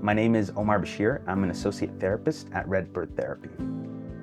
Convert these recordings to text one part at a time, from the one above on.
My name is Omar Bishir. I'm an associate therapist at Redbird Therapy.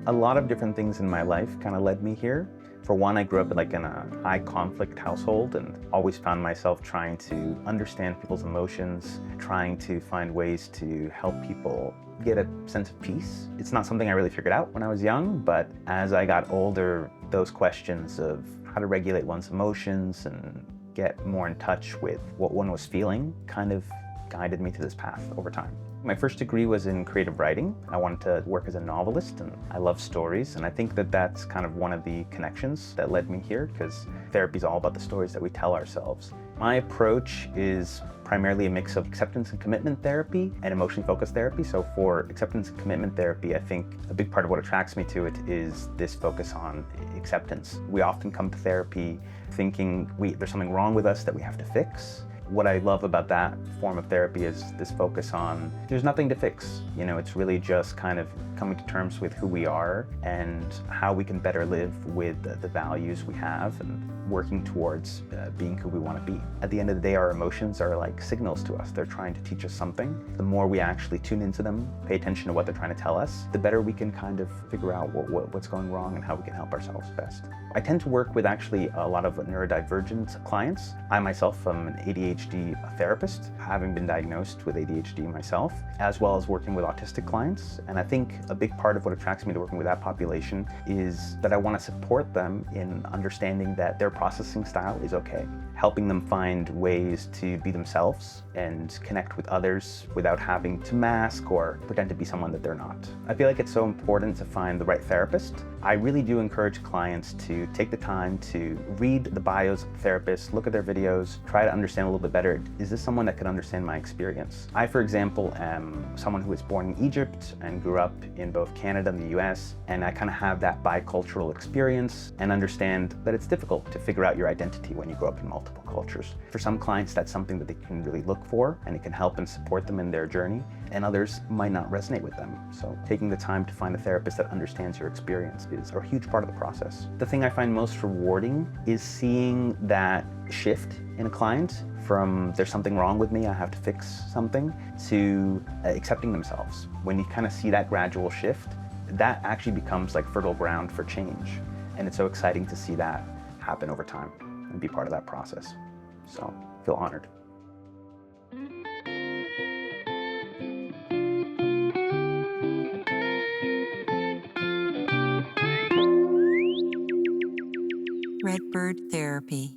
A lot of different things in my life kind of led me here. For one, I grew up in a high conflict household and always found myself trying to understand people's emotions, trying to find ways to help people get a sense of peace. It's not something I really figured out when I was young, but as I got older, those questions of how to regulate one's emotions and get more in touch with what one was feeling kind of guided me to this path over time. My first degree was in creative writing. I wanted to work as a novelist, and I love stories, and I think that that's kind of one of the connections that led me here, because therapy is all about the stories that we tell ourselves. My approach is primarily a mix of acceptance and commitment therapy and emotion-focused therapy. So for acceptance and commitment therapy, I think a big part of what attracts me to it is this focus on acceptance. We often come to therapy thinking there's something wrong with us that we have to fix. What I love about that form of therapy is this focus on there's nothing to fix. It's really just kind of coming to terms with who we are and how we can better live with the values we have and working towards being who we want to be. At the end of the day, our emotions are like signals to us. They're trying to teach us something. The more we actually tune into them, pay attention to what they're trying to tell us, the better we can kind of figure out what's going wrong and how we can help ourselves best. I tend to work with actually a lot of neurodivergent clients. I myself am an ADHD therapist, having been diagnosed with ADHD myself, as well as working with autistic clients. And I think a big part of what attracts me to working with that population is that I want to support them in understanding that their processing style is okay, helping them find ways to be themselves and connect with others without having to mask or pretend to be someone that they're not. I feel like it's so important to find the right therapist. I really do encourage clients to take the time to read the bios of therapists, look at their videos, try to understand a little bit better. Is this someone that can understand my experience? I, for example, am someone who was born in Egypt and grew up in both Canada and the US, and I kind of have that bicultural experience and understand that it's difficult to figure out your identity when you grow up in multiple cultures. For some clients, that's something that they can really look for, and it can help and support them in their journey, and others might not resonate with them. So taking the time to find a therapist that understands your experience is a huge part of the process. The thing I find most rewarding is seeing that shift in a client from there's something wrong with me, I have to fix something, to accepting themselves. When you kind of see that gradual shift, that actually becomes like fertile ground for change. And it's so exciting to see that happen over time and be part of that process. So I feel honored. Redbird Therapy.